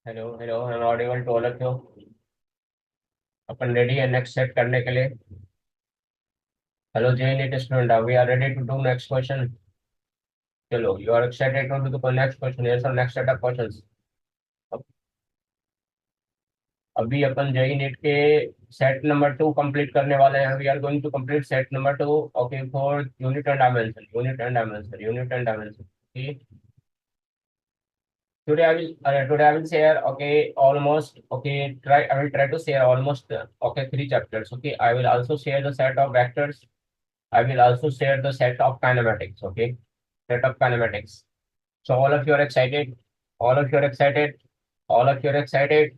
Hello hello, I am audible to all of you. अपन ready है next set करने के लिए। Hello JEE NEET student, we are ready to do next question. चलो, you are excited to do the next question, yes और next set of questions. अभी अपन JEE NEET के सेट नंबर 2 कंप्लीट करने वाले हैं। We are going to complete set number 2। Okay, for unit and dimension, unit and dimension, unit and dimension. Today I will share, okay, almost, okay, I will try to share almost, okay, 3 chapters. Okay, I will also share the set of vectors. I will also share the set of kinematics. Okay, set of kinematics. So all of you are excited. All of you are excited. All of you are excited.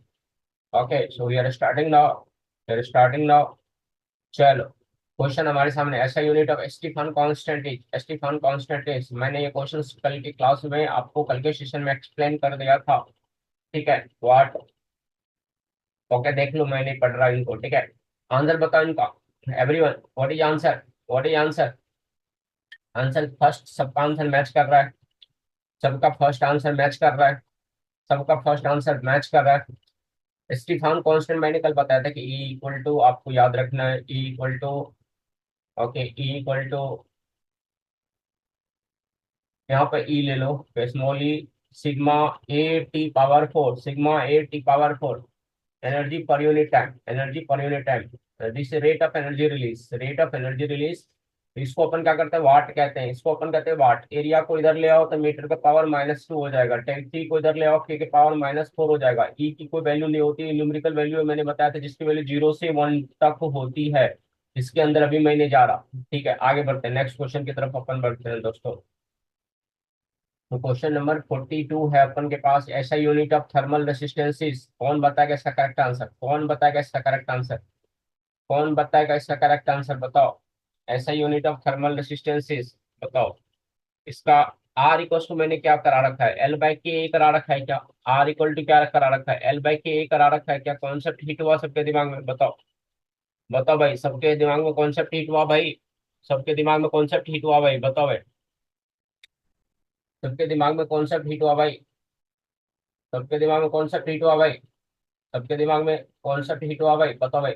Okay, so we are starting now. We are starting now. चलो, question हमारे सामने, ऐसा unit of Stefan constant is. मैंने ये question कल की class में आपको, कल के सेशन में एक्सप्लेन कर दिया था। ठीक है, व्हाट, ओके, देख लो, मैं नहीं पढ़ रहा इनको। ठीक है, आंसर बताओ इनका। Everyone, what is answer? What is answer? Answer first, सबका आंसर मैच कर रहा है। सबका फर्स्ट आंसर मैच कर रहा है। सबका फर्स्ट आंसर मैच कर रहा है। स्टीफन कांस्टेंट मैंने कल बताया था कि ई इक्वल टू, आपको याद रखना है, E equal to, okay, E equal to, यहाँ पे ई ले लो, small E, sigma A T power 4, sigma A T power 4, energy per unit time, energy per unit time, this rate of energy release, rate of energy release. इसको अपन क्या करते हैं, वाट कहते हैं, इसको अपन कहते हैं वाट। एरिया को इधर ले आओ तो मीटर का पावर -2 हो जाएगा, टी को इधर ले आओ के पावर -4 हो जाएगा। ई की कोई वैल्यू नहीं होती, न्यूमेरिकल वैल्यू मैंने बताया था जिसकी वैल्यू 0 से 1 तक होती है। इसके अंदर अभी मैं नहीं जा रहा। ठीक है, आगे बढ़ते हैं, नेक्स्ट क्वेश्चन की तरफ अपन बढ़ते हैं दोस्तों। तो क्वेश्चन नंबर 42 है अपन के पास, ऐसा यूनिट ऑफ थर्मल रेसिस्टेंसेस। कौन बताएगा इसका करेक्ट आंसर? कौन बताएगा इसका करेक्ट आंसर? कौन बताएगा इसका करेक्ट आंसर? बताओ, ऐसा यूनिट ऑफ थर्मल रेसिस्टेंसेस, बताओ इसका। आर इक्वल टू मैंने क्या करा रखा है, एल बाई के करा रखा है क्या? आर इक्वल टू क्या करा रखा है, एल बाई के करा रखा है क्या? कॉन्सेप्ट हिट हुआ सबके दिमाग में? बताओ, बताओ भाई, सबके दिमाग में कॉन्सेप्ट हिट हुआ भाई? सबके दिमाग में कॉन्सेप्ट हिट हुआ भाई? बताओ भाई, सबके दिमाग में कॉन्सेप्ट हिट हुआ भाई? सबके दिमाग में कॉन्सेप्ट हिट हुआ भाई? सबके दिमाग में कॉन्सेप्ट हिट हुआ भाई? बताओ भाई।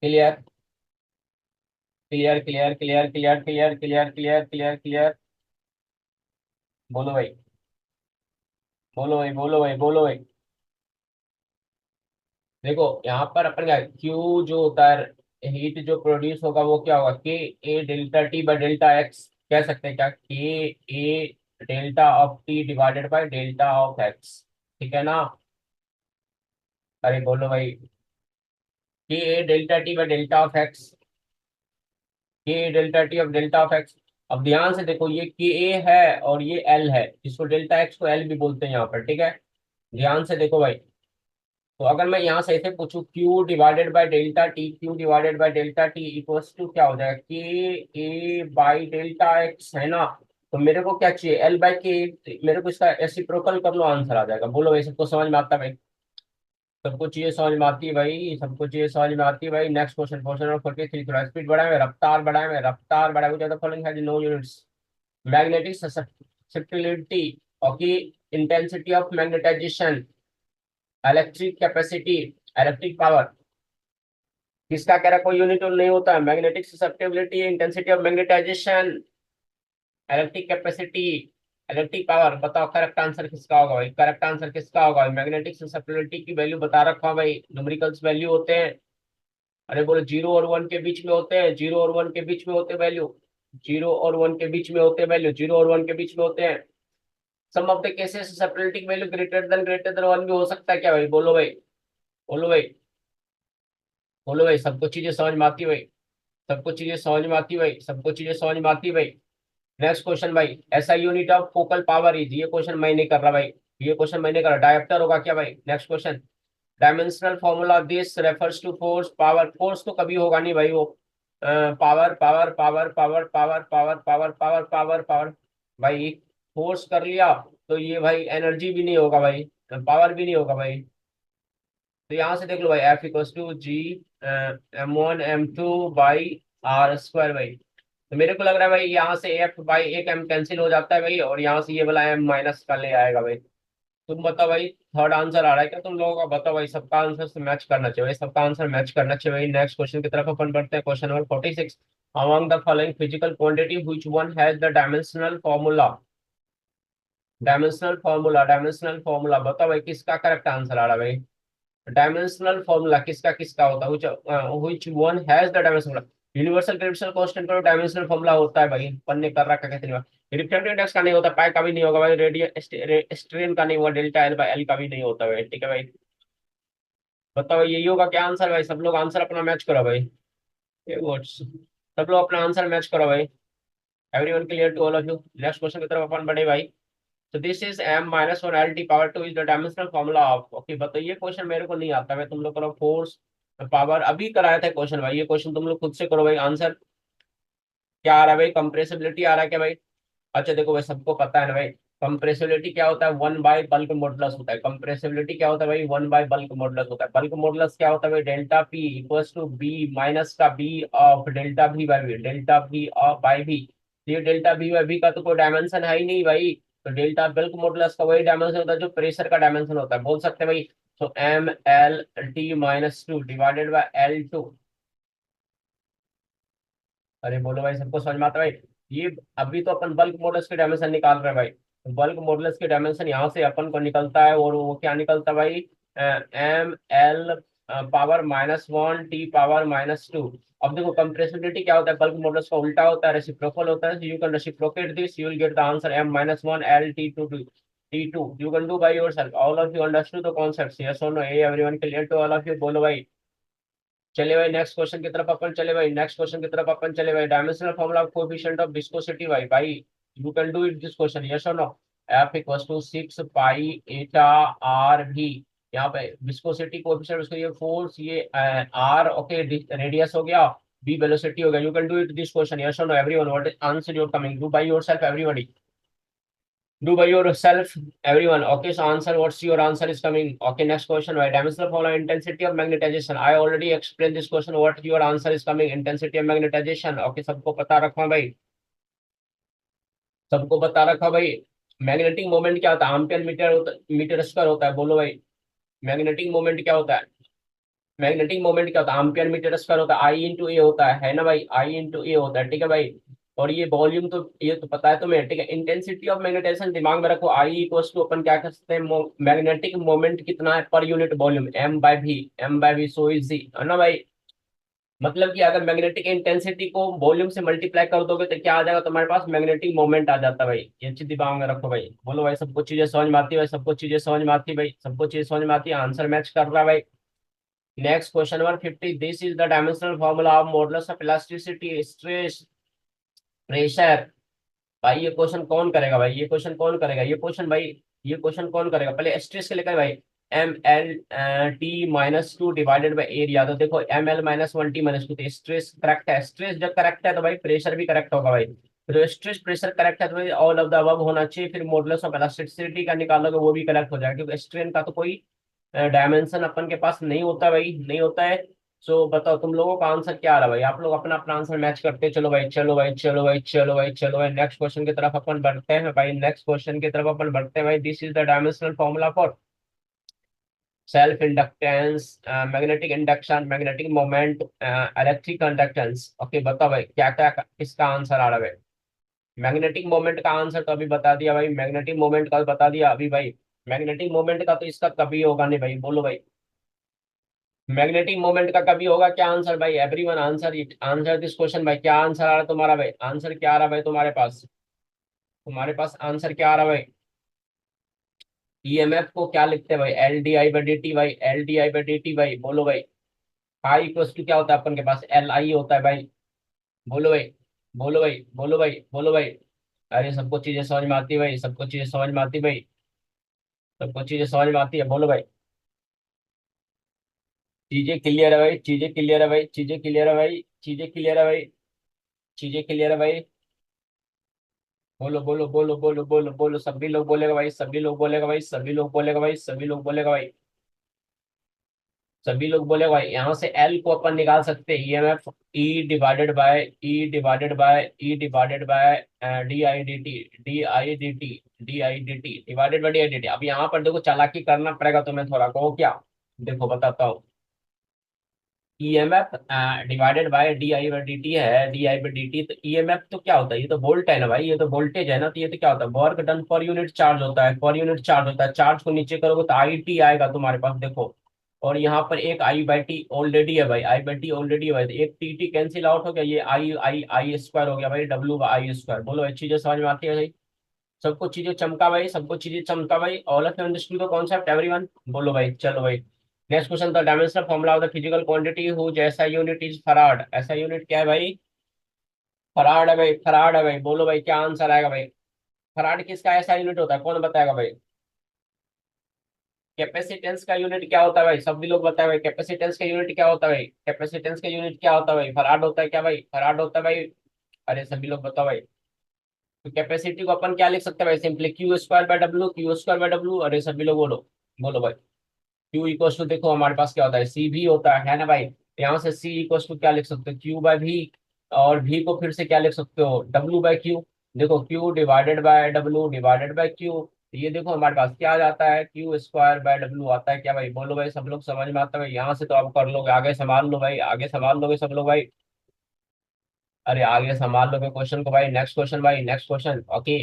Clear, clear, clear, clear, clear, clear, clear, clear, clear, clear. बोलो भाई, बोलो भाई, बोलो भाई, बोलो भाई। देखो, यहाँ पर अपन क्या, क्यू जो होता है, हीट जो प्रोड्यूस होगा वो क्या होगा, K A delta T by delta X. कह सकते हैं क्या, K A delta of T divided by delta of X. ठीक है ना? अरे बोलो भाई, K A delta T by delta of X, K delta T of delta of X. अब ध्यान से देखो, ये के ए है और ये एल है, इसको डेल्टा एक्स को एल भी बोलते हैं यहाँ पर। ठीक है, ध्यान से देखो भाई। तो अगर मैं यहाँ से ऐसे पूछूं, Q divided by delta T, Q divided by delta T equals to क्या हो जाएगा, के ए बाई डेल्टा एक्स, है ना? तो मेरे को क्या चाहिए, एल बाई के। मेरे को इसका रेसिप्रोकल कर लो, आंसर आ जाएगा। बोलो भाई, सबको समझ में आता है भाई? सबको चीजें समझ में आती है भाई? सबको चीजें समझ में आती है भाई? नेक्स्ट क्वेश्चन, क्वेश्चन नंबर 43, थोड़ा स्पीड बढ़ाए, रफ्तार बढ़ाए, रफ्तार बढ़ाए, ज्यादा फॉलोइंग है no units. Magnetic susceptibility, okay, intensity of magnetization, electric capacity, electric power. किसका कह रहा है, कोई यूनिट नहीं होता है। Magnetic susceptibility, intensity of magnetization, electric capacity, electric power. बताओ करेक्ट आंसर किसका होगा भाई? करेक्ट आंसर किसका होगा? मैग्नेटिक ससेप्टिबिलिटी की वैल्यू बता रखा हूं भाई, न्यूमेरिकल्स वैल्यू होते हैं। अरे बोलो, 0 और 1 के बीच में होते हैं, 0 और 1 के बीच में होते वैल्यू, 0 और 1 के बीच में होते वैल्यू, 0 और 1 के बीच में होते हैं। Some of the cases susceptibility value greater than 1 भी हो सकता है क्या भाई? बोलो भाई, बोलो भाई, बोलो भाई। सबको चीजें समझ में आती है भाई? सबको चीजें समझ में आती है भाई? सबको चीजें समझ में आती है भाई? नेक्स्ट क्वेश्चन भाई, ऐसा unit of focal power is. ये क्वेश्चन मैं नहीं कर रहा भाई, ये क्वेश्चन मैं नहीं कर रहा। डायप्टर होगा क्या भाई? Next question, dimensional formula this refers to force power. Force तो कभी होगा नहीं भाई, वो power power power power power power power power power power. भाई, फोर्स कर लिया तो ये भाई एनर्जी भी नहीं होगा भाई, पावर भी नहीं होगा भाई। तो यहाँ से देख लो भाई, F equals to G M1 M2 by R square भाई। तो मेरे को लग रहा है भाई, यहाँ से एफ बाई एक एम कैंसिल हो जाता है भाई, और यहाँ से ये वाला एम माइनस का ले आएगा भाई। तुम बताओ भाई, थर्ड आंसर आ रहा है क्या तुम लोगों का? बताओ भाई, सबका आंसर से मैच करना चाहिए भाई, सबका आंसर मैच करना चाहिए भाई। नेक्स्ट क्वेश्चन की तरफ अपन बढ़ते हैं, question number 46। Among the following physical quantity which one has the dimensional formula? Dimensional formula बताओ भाई, किसका करेक्ट आंसर आ रहा है भाई? डायमेंशनल फॉर्मूला किसका किसका होता है? Which one has the dimensional? Universal gravitational constant का डायमेंशनल फॉर्मूला होता है भाई, अपन ने कर रखा कहते हैं। रिफ्रैक्टिव इंडेक्स का नहीं होता, पाई का भी नहीं होगा भाई, रेडियन स्ट्रेन का नहीं होगा, डेल्टा एल बाई एल का भी नहीं होता भाई, ठीक है भाई। बताओ यही होगा क्या आंसर भाई? सब लोग आंसर अपना मैच करो भाई। ये वोट्स, सब लोग अपना आंसर मैच करो भाई। Everyone clear to all of you? Next question की तरफ अपन बढ़े भाई। तो this is m minus one L T power two is the dimensional formula of, okay बताइए। ये क्वेश्चन मेरे को नहीं आता भाई, तुम लोग करो। फोर्स पावर अभी कराया था क्वेश्चन भाई, ये क्वेश्चन तुम लोग खुद से करो भाई। आंसर क्या आ रहा है भाई? कंप्रेसिबिलिटी आ रहा है क्या भाई? अच्छा देखो भाई, सबको पता है ना भाई, कंप्रेसिबिलिटी क्या होता है? वन बाय बल्क मॉडुलस होता है। कंप्रेसिबिलिटी क्या होता है भाई? वन बाय बल्क मॉडुलस होता है। बल्क मॉडुलस क्या होता है भाई? Delta P equals to B minus का B of delta B by B, delta B of by B. ये डेल्टा बी बाई बी का तो कोई डायमेंशन है ही नहीं भाई। तो डेल्टा बल्क मॉडुलस का वही डायमेंशन होता है जो प्रेशर का डायमेंशन होता है, बोल सकते हैं भाई। तो M L T minus two divided by L two. अरे बोलो भाई, सबको समझ में आता है भाई? ये अभी तो अपन बल्क मॉडल्स के डायमेंशन निकाल रहे हैं भाई। बल्क मॉडल्स के डायमेंशन यहाँ से अपन को निकलता है, और वो क्या निकलता है भाई? M L power minus one T power minus two. अब देखो, कंप्रेसिबिलिटी क्या होता है? बल्क मॉडल्स का उल्टा होता है, रेसिप्रोकल होता है। You can reciprocate this, you will get the answer M minus one L T two T two. You can do by yourself. All of you understood the concept? Yes और no? A everyone clear to all of you? बोलो भाई। चले भाई next question की तरफ अपन चले भाई, next question की तरफ अपन चले भाई। Dimensional formula of coefficient of viscosity भाई भाई, you can do it this question, yes और no? F equals to 6 pi Etah are भी। यहाँ पे विस्कोसिटी कोएफिशिएंट, उसको ये फोर्स, ये आर ओके, रेडियस हो गया, बी वेलोसिटी हो गया। You can do it this question, yes और no everyone? What is answer your coming? Do by yourself everybody, do by yourself everyone. Okay, so answer, what's your answer is coming? Okay, next question, why dimensional formula intensity of magnetization? I already explained this question, what your answer is coming? Intensity of magnetization, okay, सबको पता रखो भाई, सबको पता रखा भाई। Magnetic moment क्या होता है? एम्पियर मीटर मीटर स्क्वायर होता है, बोलो भाई। मैग्नेटिक मोमेंट क्या होता है? मैग्नेटिक मोमेंट क्या होता है? एम्पियर मीटर स्क्वायर होता है, आई इंटू ए होता है ना भाई? आई इंटू ए होता है, ठीक है भाई। और ये वॉल्यूम तो ये तो पता है तुम्हें, ठीक है। इंटेंसिटी ऑफ मैग्नेटाइजेशन दिमाग में रखो, आई इक्वल्स टू अपन क्या कर सकते हैं? मैग्नेटिक मोमेंट कितना है per unit volume? M by B, M by B, so easy है ना भाई। मतलब कि अगर मैग्नेटिक इंटेंसिटी को वॉल्यूम से मल्टीप्लाई कर दोगे तो क्या आ जाएगा तुम्हारे पास? मैग्नेटिक मोमेंट आ जाता है भाई। ये चीज दिमाग में रखो भाई। बोलो भाई, सबको चीजें समझ में आती है भाई? सबको चीजें समझ में आती है भाई? सबको चीजें समझ में आती है? आंसर मैच कर रहा है भाई। Next question number 50, this is the dimensional formula of modulus of elasticity stress pressure. भाई ये क्वेश्चन कौन करेगा भाई? ये क्वेश्चन कौन करेगा? ये क्वेश्चन भाई, ये क्वेश्चन कौन करेगा? पहले स्ट्रेस के लेकर भाई, M L T minus two divided by area. तो देखो M L minus one T minus two, तो स्ट्रेस करेक्ट है। स्ट्रेस जब करेक्ट है तो भाई प्रेशर भी करेक्ट होगा भाई। तो स्ट्रेस प्रेशर करेक्ट है तो भाई ऑल ऑफ द अबव होना चाहिए। फिर मॉडुलस ऑफ इलास्टिसिटी का निकालोगे वो भी करेक्ट हो जाएगा, क्योंकि स्ट्रेन का तो कोई डायमेंशन अपन के पास नहीं होता भाई, नहीं होता है। सो बताओ तुम लोगों का आंसर क्या आ रहा है भाई? आप लोग अपना अपना आंसर मैच करते चलो भाई, चलो भाई, चलो भाई, चलो भाई, चलो भाई। नेक्स्ट क्वेश्चन की तरफ अपन बढ़ते हैं भाई, नेक्स्ट क्वेश्चन की तरफ अपन बढ़ते हैं भाई। This is the dimensional formula for self inductance, magnetic induction, magnetic moment, electric conductance. Okay बताओ भाई, क्या क्या इसका आंसर आ रहा है भाई? मैग्नेटिक मोमेंट का आंसर तो अभी बता दिया भाई, मैग्नेटिक मोमेंट का बता दिया अभी भाई। मैग्नेटिक मोमेंट का तो इसका कभी होगा नहीं भाई, बोलो भाई। मैग्नेटिक मोमेंट का कभी होगा क्या आंसर भाई? Everyone answer it, answer this question भाई। क्या आंसर आ रहा है तुम्हारा भाई? आंसर क्या आ रहा है भाई तुम्हारे पास? तुम्हारे पास आंसर क्या आ रहा है भाई? ईएमएफ को क्या लिखते हैं भाई? L D I by D T भाई, L D I by D T भाई, बोलो भाई। आई इक्वल्स टू क्या होता है अपन के पास? एल आई होता है भाई। बोलो भाई, बोलो भाई, बोलो भाई, बोलो भाई। अरे सबको चीजें समझ में आती है भाई, सबको चीजें समझ में आती है भाई, सबको चीजें समझ में आती है, बोलो भाई। चीजें क्लियर है भाई, चीजें क्लियर है भाई, चीजें क्लियर है भाई, चीजें क्लियर है भाई, चीजें क्लियर है भाई। बोलो बोलो बोलो बोलो बोलो बोलो, सभी लोग बोलेगा भाई, सभी लोग बोलेगा भाई, सभी लोग बोलेगा भाई, सभी लोग बोलेगा भाई। सभी लोग बोले भाई यहाँ से एल को अपन निकाल सकते हैं, EMF E divided by D I D T, divided by D I D T. अब यहाँ पर देखो चालाकी करना पड़ेगा तुम्हें थोड़ा, कहो क्या। देखो बताता हूँ। EMF divided by D I by D T है, D I by D T. तो ईएमएफ तो क्या होता है, ये तो वोल्ट है ना भाई, ये तो वोल्टेज है ना। तो ये तो क्या होता है, work done per unit charge होता है, पर यूनिट चार्ज होता है। चार्ज को नीचे करोगे तो आई टी आएगा तुम्हारे पास, देखो। और यहाँ पर एक आई बाई टी ऑलरेडी है भाई, आई बाई टी ऑलरेडी है भाई। तो एक टी टी कैंसिल आउट हो गया, ये आई आई आई स्क्वायर हो गया भाई, डब्ल्यू आई स्क्वायर। बोलो ये चीजें समझ में आती है भाई। सबको चीजें चमका भाई, सबको चीजें चमका भाई। All of you understood the concept everyone. बोलो भाई, चलो भाई। Next question, the dimensional formula of the physical quantity whose SI unit is farad. SI unit क्या है भाई, फराड है भाई, फराड है भाई। बोलो भाई क्या आंसर आएगा भाई। फराड किसका एसआई यूनिट होता है, कौन बताएगा भाई। कैपेसिटेंस का यूनिट क्या होता है भाई, सभी लोग बताए भाई। कैपेसिटेंस का यूनिट क्या होता है भाई, कैपेसिटेंस का यूनिट क्या होता है भाई। फराड होता है क्या भाई, फराड होता है भाई। अरे सभी लोग बताओ भाई। तो कैपेसिटी को अपन क्या लिख सकते हैं भाई, simply Q square by W, Q square by W. अरे सभी लोग बोलो। बोलो भाई। क्यू इक्वल टू, देखो हमारे पास क्या होता है, सी भी होता है ना भाई। तो यहाँ से सी इक्वल टू क्या लिख सकते हो, क्यू बाय भी। और भी को फिर से क्या लिख सकते हो, डब्ल्यू बाय क्यू। देखो Q divided by W divided by Q. ये देखो हमारे पास क्या आ जाता है, क्यू स्क्वायर बाय डब्ल्यू आता है क्या भाई। बोलो भाई सब लोग समझ में आता है भाई, यहाँ से तो आप कर लोगे, आगे संभाल लो भाई, आगे संभाल लोगे सब लोग भाई। अरे आगे संभाल लोगे क्वेश्चन को भाई। नेक्स्ट क्वेश्चन भाई, next question okay.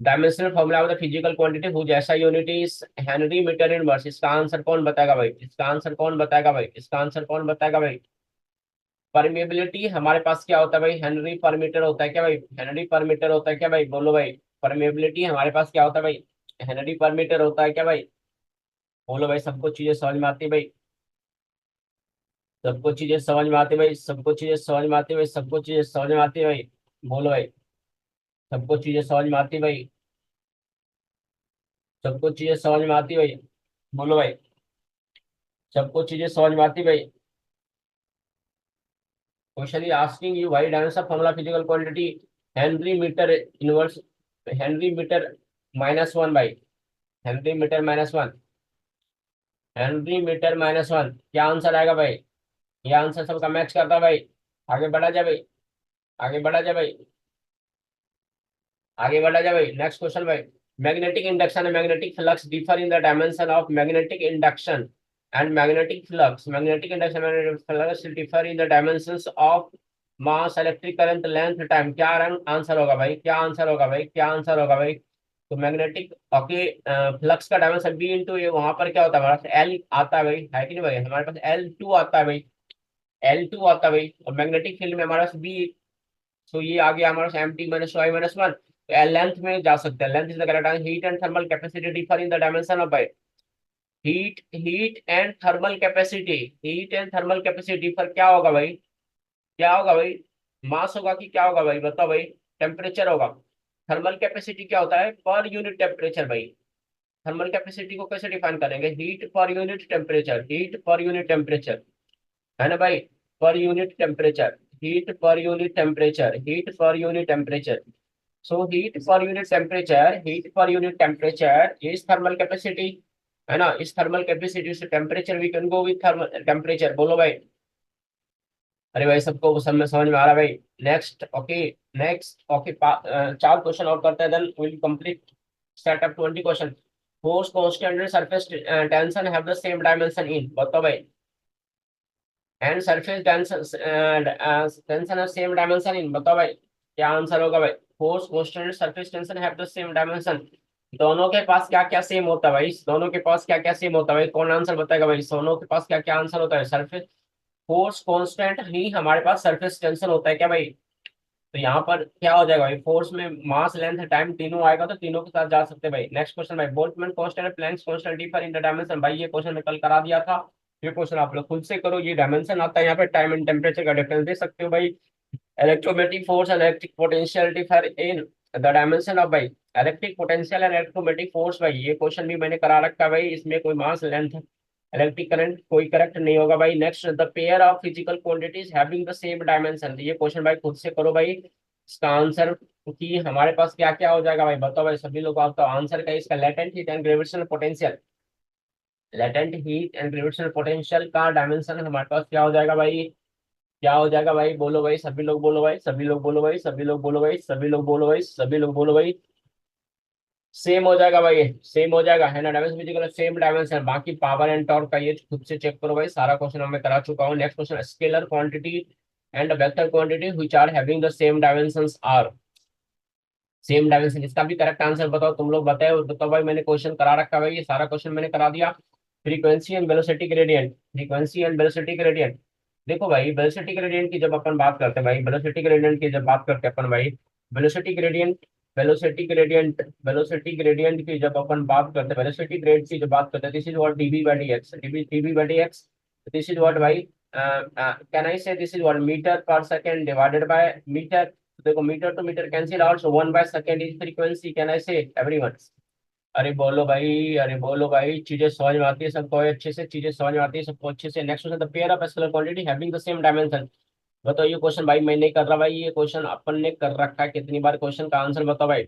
Dimensional formula of the physical quantity whose SI unit is henry metre inverse. इसका आंसर कौन बताएगा भाई, इसका आंसर कौन बताएगा भाई, इसका आंसर कौन बताएगा भाई। परमेबिलिटी हमारे पास क्या होता है भाई, हेनरी पर मीटर होता है क्या भाई, हेनरी पर मीटर होता है क्या भाई। बोलो भाई। परमेबिलिटी हमारे पास क्या होता है भाई, हेनरी पर मीटर होता है क्या भाई। बोलो भाई, सबको चीजें समझ में आती है भाई। सबको चीजें समझ में आती है भाई, सबको चीजें समझ में आती है भाई, सबको चीजें समझ में आती है भाई। बोलो भाई। सबको चीजें समझ में आती है भाई, सबको चीजें समझ में आती है भाई। बोलो भाई। सबको चीजें समझ में आती है भाई। क्वेश्चन इज आस्किंग यू भाई, dimension formula physical quantity henry metre inverse, henry metre -1 भाई, हेनरी मीटर -1, हेनरी मीटर -1। क्या आंसर आएगा भाई। ये आंसर सबका मैच करता है भाई। आगे बढ़ा जाए भाई, आगे बढ़ा जाए भाई, आगे बढ़ा जाए भाई। नेक्स्ट क्वेश्चन भाई। Magnetic induction and magnetic flux differ in the dimension of magnetic induction and magnetic flux. Magnetic induction magnetic flux differ in the dimensions of mass, electric current, length, time. क्या रंग answer होगा भाई, क्या answer होगा भाई, क्या answer होगा भाई। तो मैग्नेटिक ओके, फ्लक्स का डायमेंशन बी इंटू ए, वहां पर क्या होता है हमारे पास एल आता है भाई, है कि नहीं भाई। हमारे पास L2 आता है भाई, L2 आता है भाई। और मैग्नेटिक फील्ड में हमारे पास बी। सो ये आ गया हमारे पास एम टी माइनस वाई -1। तो लेंथ में जा सकते हैं, length is the correct answer. Heat and thermal capacity differ in the dimension of भाई, heat heat and thermal capacity, heat and thermal capacity differ क्या होगा भाई, क्या होगा भाई। मास होगा कि क्या होगा भाई, बताओ भाई। टेम्परेचर होगा। थर्मल कैपेसिटी क्या होता है, पर यूनिट टेम्परेचर भाई। थर्मल कैपेसिटी को कैसे डिफाइन करेंगे, heat per unit temperature, heat per unit temperature, है ना भाई। Per unit temperature, heat per unit temperature, heat per unit temperature. So heat per unit temperature, heat per unit temperature is thermal capacity, है ना। इस thermal capacity से temperature we can go with thermal temperature. बोलो भाई। अरे भाई सबको समझ में समझ में आ रहा है भाई। Next okay, next okay. चार क्वेश्चन और करते हैं, then will complete set up 20 question. Force constant, surface tension have the same dimension in, बताओ भाई। एंड सरफेस टेंशन है सेम डायमेंशन इन, बताओ भाई। क्या आंसर होगा भाई। Force constant, surface tension have the same dimension. दोनों के पास क्या क्या सेम होता है भाई, दोनों के पास क्या क्या सेम होता है भाई, कौन आंसर बताएगा भाई। दोनों के पास क्या क्या आंसर होता है। सरफेस फोर्स कांस्टेंट ही हमारे पास सरफेस टेंशन होता है क्या भाई। तो यहाँ पर क्या हो जाएगा भाई, फोर्स में मास, लेंथ, टाइम तीनों आएगा, तो तीनों के साथ जा सकते हैं भाई। नेक्स्ट क्वेश्चन भाई। Boltzmann constant, Planck's constant differ in the dimension. भाई ये क्वेश्चन मैं कल करा दिया था। ये क्वेश्चन आप लोग खुद से करो, ये डायमेंशन आता है यहाँ पे, टाइम एंड टेम्परेचर का डिफरेंस दे सकते हो भाई। Electromagnetic force and electric potential differ in the dimension of भाई, electric potential and electromagnetic force. भाई ये क्वेश्चन भी मैंने करा रखा है भाई, इसमें कोई मास, लेंथ, इलेक्ट्रिक करंट कोई करेक्ट नहीं होगा भाई। Next, the pair of physical quantities having the same dimension. ये क्वेश्चन भाई खुद से करो भाई। इसका आंसर कि हमारे पास क्या क्या हो जाएगा भाई, बताओ भाई सभी लोग। आप तो आंसर का इसका latent heat and gravitational potential. Latent heat and gravitational potential का डायमेंशन हमारे पास क्या हो जाएगा भाई? क्या हो जाएगा भाई? बोलो भाई, सभी लोग बोलो भाई, सभी लोग बोलो भाई, सभी लोग बोलो भाई, सभी लोग बोलो भाई, सभी लोग बोलो भाई। सेम हो जाएगा भाई, सेम हो जाएगा, है ना? Dimension physical same dimension. बाकी पावर एंड टॉर्क का ये खुद से चेक करो भाई, सारा क्वेश्चन मैं करा चुका हूँ। Next question, scalar quantity and vector quantity which are having the same dimensions are same dimension. इसका भी करेक्ट आंसर बताओ, तुम लोग बताओ बताओ भाई। मैंने क्वेश्चन करा रखा है भाई, ये सारा क्वेश्चन मैंने करा दिया। Frequency and velocity gradient, frequency and velocity gradient. देखो भाई, वेलोसिटी ग्रेडियंट की जब अपन बात करते हैं भाई, वेलोसिटी ग्रेडियंट की जब बात करते हैं अपन भाई, velocity gradient, velocity gradient, velocity gradient की जब अपन बात करते हैं, वेलोसिटी ग्रेड की जब बात करते हैं, this is what d b by d x, d b by d x. This is what भाई, can I say this is what metre per second divided by metre. देखो, metre to metre cancel out, so 1/सेकंड is frequency, can I say everyone? अरे बोलो भाई, अरे बोलो भाई, चीजें समझ में आती है सबको अच्छे से, चीजें समझ में आती है सबको अच्छे से। Next question, the pair of scalar quantity having the same dimension. बताओ, ये क्वेश्चन भाई मैं नहीं कर रहा भाई, ये क्वेश्चन अपन ने कर रखा है कितनी बार। क्वेश्चन का आंसर बताओ भाई।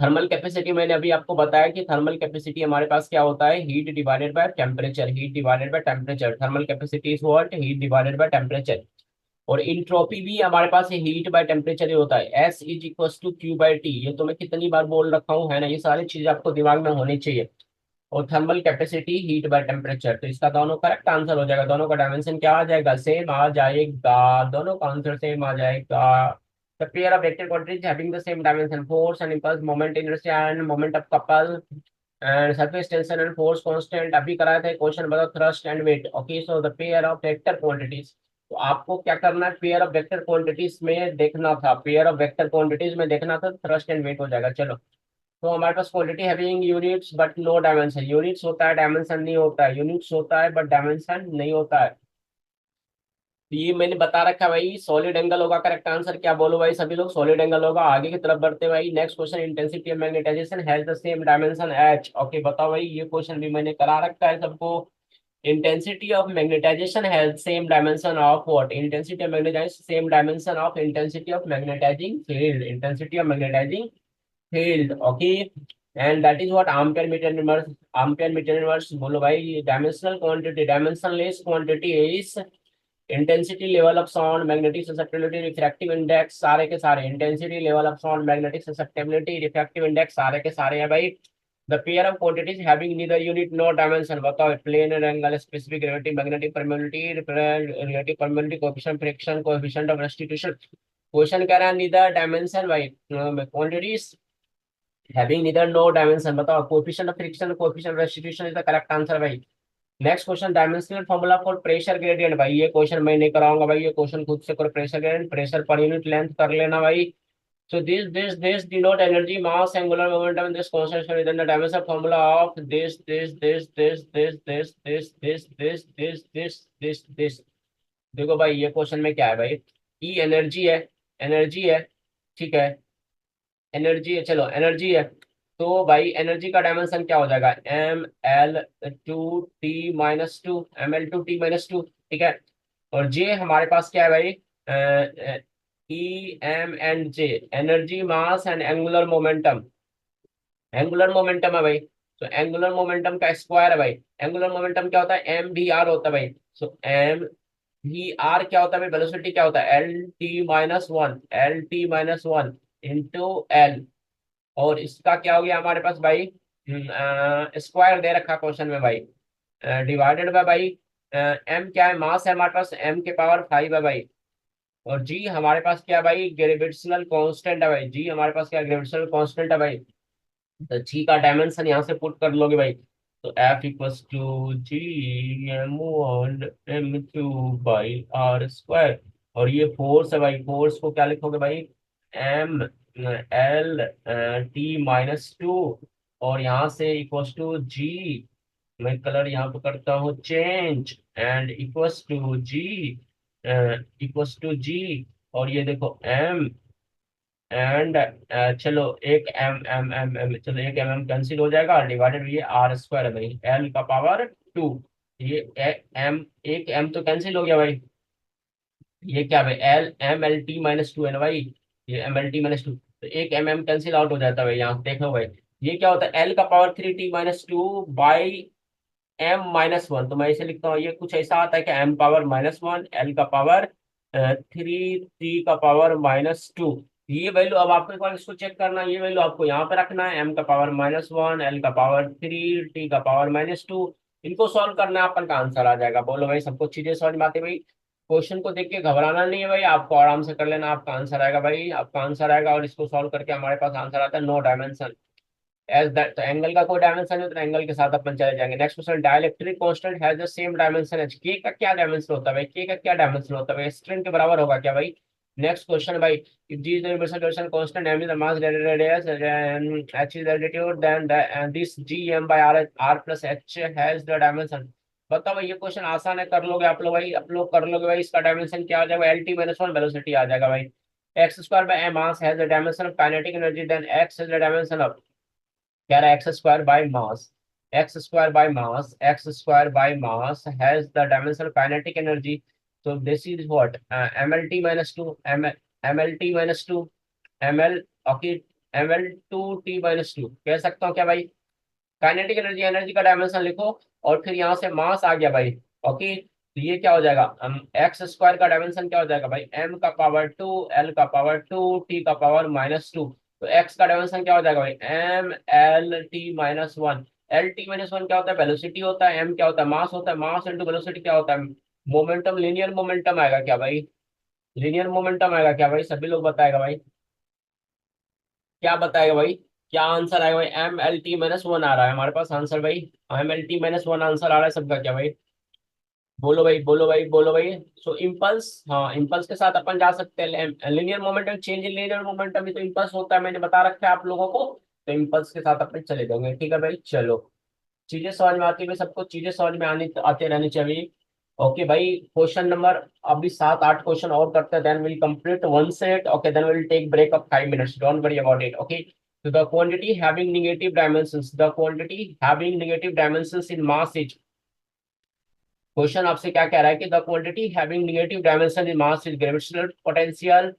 थर्मल कैपेसिटी, मैंने अभी आपको बताया कि थर्मल कैपेसिटी हमारे पास क्या होता है? Heat divided by temperature, heat divided by temperature. Thermal capacity is what? Heat divided by temperature. और इंट्रोपी भी हमारे पास हीट बाय टेम्परेचर ही होता है, S is equal to Q by T. ये तो मैं कितनी बार बोल रखा हूँ, है ना? ये सारी चीजें आपको दिमाग में होनी चाहिए। और thermal capacity heat by temperature, तो इसका दोनों करेक्ट आंसर हो जाएगा। दोनों का डायमेंशन क्या आ जाएगा? सेम आ जाएगा, दोनों का आंसर सेम आ जाएगा। The pair of vector quantities having the same dimension, force and impulse, moment inertia and moment of couple, and surface tension and force constant। अभी कराया था क्वेश्चन, बताओ thrust and weight। Okay, so the pair of vector quantities, तो आपको क्या करना है? Pair of vector quantities में देखना था, पेयर ऑफ वेक्टर क्वांटिटीज में देखना था, थ्रस्ट एंड वेट हो जाएगा। चलो, तो हमारे पास quantity having units but no dimension, units होता है डायमेंशन नहीं होता है, यूनिट्स होता है बट डायमेंशन नहीं होता है। तो ये मैंने बता रखा है भाई, सॉलिड एंगल होगा करेक्ट आंसर। क्या बोलो भाई सभी लोग? सॉलिड एंगल होगा। आगे की तरफ बढ़ते भाई, next question, intensity of magnetization has the same dimension H. Okay बताओ भाई, ये क्वेश्चन भी मैंने करा रखा है सबको। Intensity of magnetization has same dimension of what? Intensity of magnetization same dimension of intensity of magnetizing field, intensity of magnetizing field. Okay, and that is what? Ampere metre inverse, ampere metre inverse. बोलो भाई, dimensional quantity, dimensionless quantity is intensity level of sound, magnetic susceptibility, refractive index, सारे के सारे। Intensity level of sound, magnetic susceptibility, refractive index, सारे के सारे हैं भाई। The pair of quantities having neither unit no dimension. बताओ, plane angle, specific gravity, magnetic permeability, relative permeability, coefficient of friction, coefficient of restitution. Question कह रहा है neither dimension भाई, quantities having neither no dimension. बताओ, coefficient of friction, coefficient of restitution is the correct answer भाई। Next question, dimensional formula for pressure gradient. भाई ये question मैं नहीं कराऊंगा भाई, ये क्वेश्चन खुद से करो। Pressure gradient, pressure per unit length कर लेना भाई। So this denote energy, mass, angular momentum, and this constant within the dimension formula of this। देखो भाई, ये क्वेश्चन में क्या है भाई? ई एनर्जी है, एनर्जी है, ठीक है, एनर्जी है, चलो एनर्जी है। तो भाई एनर्जी का डायमेंशन क्या हो जाएगा? ml/2t-2, ml/2t-2, ठीक है। और जे हमारे पास क्या है भाई? E M and J, energy, mass and angular momentum. Angular momentum है भाई, तो एंगुलर मोमेंटम का स्क्वायर है भाई। एंगुलर मोमेंटम क्या होता है? एम वी आर होता है भाई। सो एम वी आर क्या होता है भाई? वेलोसिटी क्या होता है? L t-1, L t-1 into L. और इसका क्या हो गया हमारे पास भाई? स्क्वायर दे रखा क्वेश्चन में भाई, डिवाइडेड बाय भाई, एम क्या है? मास है हमारे पास, m के पावर 5 है भाई। और जी हमारे पास क्या है भाई? ग्रेविटेशनल कांस्टेंट है भाई। जी हमारे पास क्या? ग्रेविटेशनल कांस्टेंट है भाई। तो जी का डायमेंशन यहाँ से पुट कर लोगे भाई, तो F equals to ji m/m²/r²। और ये फोर्स है भाई, फोर्स को क्या लिखोगे भाई? M/L/t-2। और यहाँ से इक्वल्स टू जी, मैं कलर यहाँ पे करता हूँ चेंज, एंड इक्वल्स टू जी। और ये देखो एम एंड, चलो एक एम चलो एक एम कैंसिल हो जाएगा, डिवाइडेड ये r² है भाई, एल का पावर 2। ये एम, एक एम तो कैंसिल हो गया भाई। ये क्या भाई? M/L/t-2 है ना भाई, ये M/L/t-2, तो एक एम कैंसिल आउट हो जाता है भाई। यहाँ देखो भाई, ये क्या होता है? एल का पावर 3 t-2 बाई m-1, तो मैं इसे लिखता हूँ, ये कुछ ऐसा आता है कि m⁻⁻1 l का पावर 3 t का पावर -2। ये वैल्यू अब आपको एक बार इसको चेक करना, ये वैल्यू आपको यहाँ पे रखना है, m का पावर -1 l का पावर 3 t का पावर -2। इनको सॉल्व करना है, अपन का आंसर आ जाएगा। बोलो भाई, सबको चीजें समझ में आती है भाई? क्वेश्चन को देख के घबराना नहीं है भाई, आपको आराम से कर लेना, आपका आंसर आएगा भाई, आपका आंसर आएगा। और इसको सॉल्व करके हमारे पास आंसर आता है नो डायमेंशन एज दैट, तो एंगल का कोई डायमेंशन है तो एंगल के साथ अपन चले जाएंगे। Next question, dielectric constant has the same dimension as K का क्या डायमेंशन होता है भाई? के का क्या डायमेंशन होता है भाई? स्ट्रिंग के बराबर होगा क्या भाई? नेक्स्ट क्वेश्चन भाई, if G is the universal dimension constant m is the mass radius and h is the altitude then this gm by r plus h has the dimension। बताओ भाई, ये क्वेश्चन आसान है, कर लोगे आप लोग भाई, आप लोग कर लोगे भाई। इसका डायमेंशन क्या आ जाएगा? LT-1 वेलोसिटी आ जाएगा भाई। X square bye m mass has the dimension of kinetic energy then x is the dimension of, कह रहा है x square by mass, x square by mass, x square by mass has the dimension of kinetic energy. तो this is what, mlt-2 mlt-2 ml, okay, ml2t-2 कह सकता हूँ क्या भाई? Kinetic energy, energy का डायमेंशन लिखो और फिर यहाँ से मास आ गया भाई। ओके, तो ये क्या हो जाएगा, एक्स स्क्वायर का डायमेंशन क्या हो जाएगा भाई? m का पावर 2 l का पावर 2 t का पावर -2। तो x का डायमेंशन क्या हो जाएगा भाई? m l t-1। l t-1 क्या होता है? वेलोसिटी होता है। m क्या होता है? मास होता है। मास इंटू वेलोसिटी क्या होता है? मोमेंटम, लीनियर मोमेंटम आएगा क्या भाई? लीनियर मोमेंटम आएगा क्या भाई? सभी लोग बताएगा भाई, क्या बताएगा भाई? क्या आंसर आएगा भाई? m l t-1 आ रहा है हमारे पास आंसर भाई। m l t-1 आंसर आ रहा है सबका क्या भाई? बोलो भाई, बोलो भाई, बोलो भाई। सो इम्पल्स, हाँ इम्पल्स के साथ अपन जा सकते हैं। Linear momentum, change in linear momentum भी तो इम्पल्स होता है, मैंने बता रखा है आप लोगों को। तो इम्पल्स के साथ अपन चले जाएंगे, ठीक है भाई। चलो, चीजें समझ में आती है भाई, सबको चीजें समझ में आनी आते रहनी चाहिए। ओके भाई, क्वेश्चन नंबर, अभी 7-8 क्वेश्चन और करते हैं, then will complete one set. Okay, then will take break of 5 minutes, don't worry about it. Okay, तो the quantity having negative dimensions, the quantity having negative dimensions in mass is, question आपसे क्या कह रहा है कि the quantity having negative dimension in mass is gravitational potential,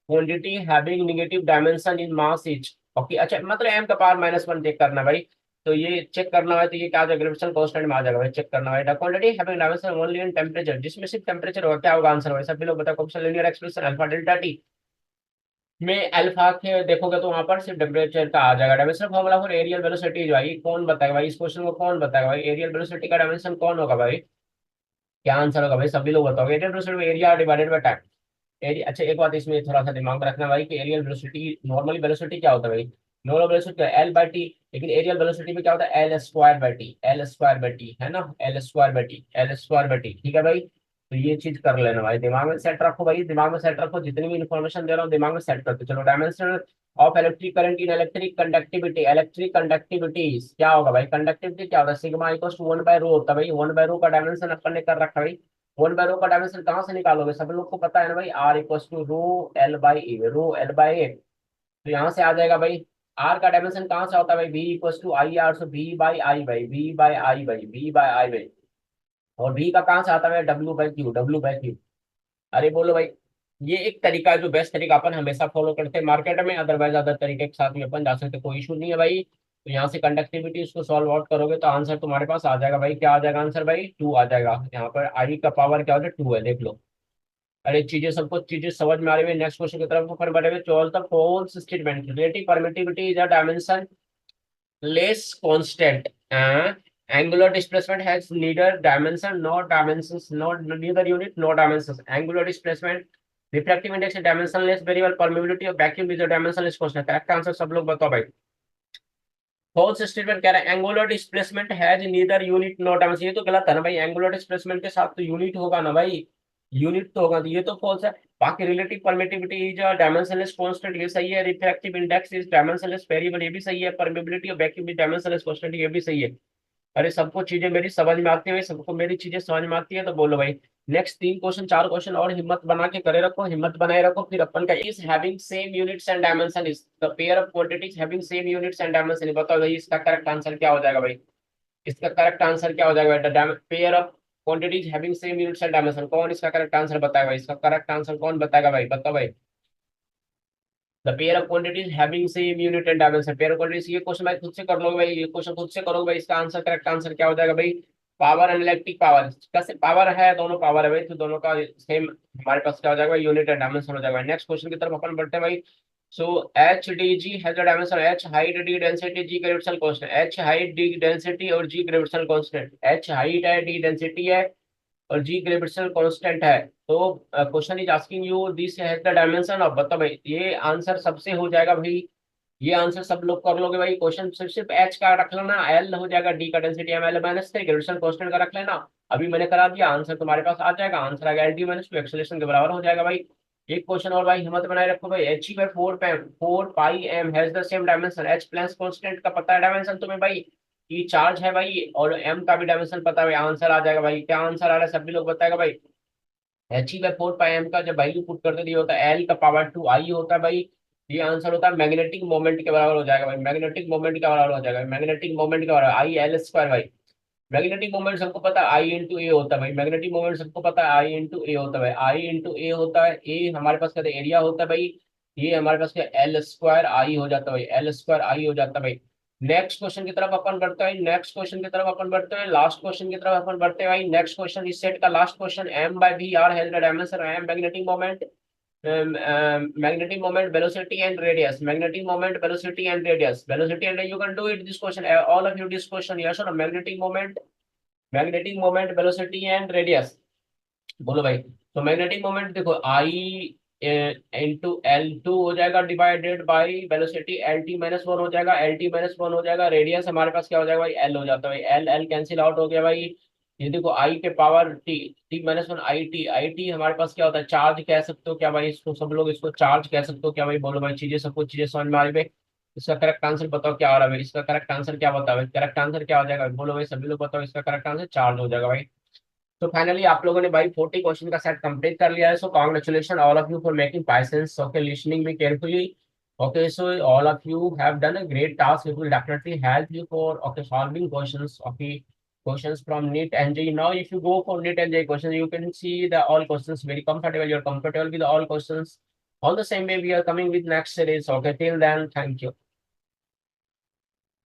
quantity having negative dimension in mass is, okay. अच्छा, मतलब m का power -1 check करना भाई, तो ये चेक करना है, तो ये क्या आ जाएगा? ग्रेविटेशनल कांस्टेंट में आ जाएगा भाई, चेक करना है। The quantity having dimension only in temperature, जिसमें सिर्फ टेंपरेचर होगा, क्या होगा आंसर भाई? सभी लोग बताओ। Question linear expression alpha delta T में अल्फा के देखोगे तो वहां पर सिर्फ टेम्परेचर का आ जाएगा। Dimension formula for areal velocity भाई, कौन बताएगा भाई? इस क्वेश्चन को कौन बताएगा भाई? एरियल वेलोसिटी का डायमेंशन कौन होगा भाई? क्या आंसर होगा भाई? सभी लोग बताओगे। Areal velocity area divided by time. Area, अच्छा एक बात इसमें थोड़ा सा दिमाग में रखना भाई कि एरियल वेलोसिटी, नॉर्मली वेलोसिटी क्या होता है भाई? नॉर्मल वेलोसिटी L/T, लेकिन एरियल वेलोसिटी में क्या होता है? L²/T, L²/T है ना, L²/T, L²/T, ठीक है भाई। तो ये चीज कर लेना भाई, दिमाग में सेट रखो भाई, दिमाग में सेट रखो, जितनी भी इन्फॉर्मेशन दे रहा हूँ दिमाग में सेट करते चलो। Dimension of electric current in electric conductivity, electric conductivity क्या होगा भाई? कंडक्टिविटी क्या होता है? सिग्मा इक्वल टू 1/ρ होता है भाई। 1/ρ का डायमेंशन अपन ने कर रखा है भाई। 1/ρ का डायमेंशन कहाँ से निकालोगे? सब लोग को पता है ना भाई, R equal to ρ L/A, ρ L/A। तो यहाँ से आ जाएगा भाई। R का डायमेंशन कहाँ से होता है भाई? V equal to IR, so V/I भाई, V/I भाई, V/I भाई। और V का कहाँ से आता है? W/Q, W/Q। अरे बोलो भाई, ये एक तरीका है जो बेस्ट तरीका अपन हमेशा फॉलो करते हैं मार्केट में, अदरवाइज अदर तरीके के साथ में अपन जा सकते, कोई इशू नहीं है भाई। तो यहाँ से कंडक्टिविटी उसको सॉल्व आउट करोगे तो आंसर तुम्हारे पास आ जाएगा भाई। क्या आ जाएगा आंसर भाई? 2 आ जाएगा। यहाँ पर आई का पावर क्या हो जाए? 2 है, देख लो। अरे चीजें, सबको चीजें समझ में आ रही है? नेक्स्ट क्वेश्चन की तरफ ऊपर बढ़े हुए, 12th false statement, relative permittivity is a dimension less constant. Angular displacement has neither dimension nor dimensions, nor neither unit nor dimensions. Angular displacement, refractive index is dimensionless variable, permeability of vacuum is a dimensionless constant। Correct answer सब लोग बताओ भाई। False statement कह रहा है angular displacement has neither unit not dimension, ये तो गलत है ना भाई। एंगुलर डिस्प्लेसमेंट के साथ तो यूनिट होगा ना भाई, यूनिट तो होगा, तो ये तो फॉल्स है। बाकी relative permittivity is dimensionless constant, ये सही है। Refractive index is dimensionless variable, ये भी सही है। Permeability of vacuum is dimensionless constant, ये भी सही है। अरे सबको चीजें मेरी समझ में आती है भाई, सबको मेरी चीजें समझ में आती है, तो बोलो भाई। नेक्स्ट 3 क्वेश्चन 4 क्वेश्चन और हिम्मत बना के करे रखो, हिम्मत बनाए रखो। फिर अपन का is having same units and dimension is the pair of quantities having same units and dimension, बताओ भाई इसका करेक्ट आंसर क्या हो जाएगा भाई? इसका करेक्ट आंसर क्या हो जाएगा बेटा? Pair of quantities having same units and dimension, कौन इसका करेक्ट आंसर बताएगा? इसका करेक्ट आंसर कौन बताएगा भाई? बताओ भाई। The pair of quantities having same unit and dimension, pair of quantities, ये क्वेश्चन भाई खुद से कर लो भाई, ये क्वेश्चन खुद से करोगे भाई। इसका आंसर, करेक्ट आंसर क्या हो जाएगा भाई? पावर एंड इलेक्ट्रिक पावर, कैसे पावर है, दोनों पावर है भाई, तो दोनों का सेम हमारे पास क्या हो जाएगा, यूनिट एंड डायमेंशन हो जाएगा। नेक्स्ट क्वेश्चन की तरफ अपन बढ़ते हैं भाई। So H D G has a dimension, H height, D density, G gravitational constant. H height, D density और G gravitational constant. H height है, डी डेंसिटी है और जी ग्रेविटेशनल कांस्टेंट है। तो question is asking you this has the dimension of, बताओ भाई, ये answer सबसे हो जाएगा भाई, ये आंसर सब लोग कर लोगे भाई। क्वेश्चन सिर्फ सिर्फ एच का रख लेना, एल हो जाएगा, डी का डेंसिटी एम एल माइनस थे, ग्रेविटेशनल कांस्टेंट का रख लेना। अभी मैंने करा दिया, आंसर तुम्हारे पास आ जाएगा, आंसर आ गया L D minus two, acceleration के बराबर हो जाएगा भाई। एक क्वेश्चन और भाई, हिम्मत बनाए रखो भाई। H E by four pi M has the same dimension. H plus constant का पता है डायमेंशन तुम्हें भाई, ये चार्ज है भाई, और एम का भी डायमेंशन पता है भाई। आंसर आ जाएगा भाई, क्या आंसर आ रहा है सभी लोग बताएगा भाई। H E by four pi M का जब वैल्यू पुट करते दिया होता है, एल का पावर टू आई होता है भाई। ये आंसर होता है मैग्नेटिक मोमेंट के बराबर हो जाएगा भाई, मैग्नेटिक मोमेंट के बराबर हो जाएगा, मैग्नेटिक मोमेंट के बराबर आई एल स्क्वायर भाई। मैग्नेटिक मोमेंट सबको पता है आई इंटू ए होता है भाई, मैग्नेटिक मोमेंट सबको पता है आई इंटू ए होता है भाई, आई इंटू ए होता है। ए हमारे पास कहते हैं एरिया होता है भाई, ये हमारे पास क्या एल स्क्वायर आई हो जाता है भाई, एल स्क्वायर आई हो जाता है भाई। नेक्स्ट क्वेश्चन की तरफ अपन बढ़ते हैं, नेक्स्ट क्वेश्चन की तरफ अपन बढ़ते हैं, लास्ट क्वेश्चन की तरफ अपन बढ़ते हैं भाई। नेक्स्ट क्वेश्चन इस सेट का last question, M by V R has the dimension, M magnetic moment, magnetic moment, velocity and radius, magnetic moment, velocity and radius, velocity and you can do it this question, all of you this question, yes or no, magnetic moment, magnetic moment, velocity and radius, बोलो भाई। तो magnetic moment देखो, आई into L two हो जाएगा divided by velocity L T minus one हो जाएगा, L T minus one हो जाएगा। रेडियस हमारे पास क्या हो जाएगा भाई, एल हो जाता है भाई, एल एल कैंसिल आउट हो गया भाई। ये देखो आई के power T, T minus one I T, I T हमारे पास क्या होता है, चार्ज कह सकते हो क्या भाई इसको, सब लोग इसको चार्ज कह सकते हो क्या भाई, बोलो भाई, चीजें सबको चीजें समझ में आ रही भाई। इसका करेक्ट आंसर बताओ क्या आ रहा है भाई, इसका करेक्ट आंसर क्या बताओ भाई, करेक्ट आंसर क्या हो जाएगा बोलो भाई, सभी लोग बताओ, इसका करेक्ट आंसर चार्ज हो जाएगा भाई। तो फाइनली आप लोगों ने भाई 40 क्वेश्चन का सेट कंप्लीट कर लिया है। So congratulation all of you for making pieces, okay, listening me carefully, okay, so all of you have done a great task, it will definitely help you for, okay, solving questions, okay, questions from NEET NJ. Now if you go for NEET NJ questions, you can see the all questions very comfortable, you're comfortable with all questions. On the same way we are coming with next series, okay, till then, thank you.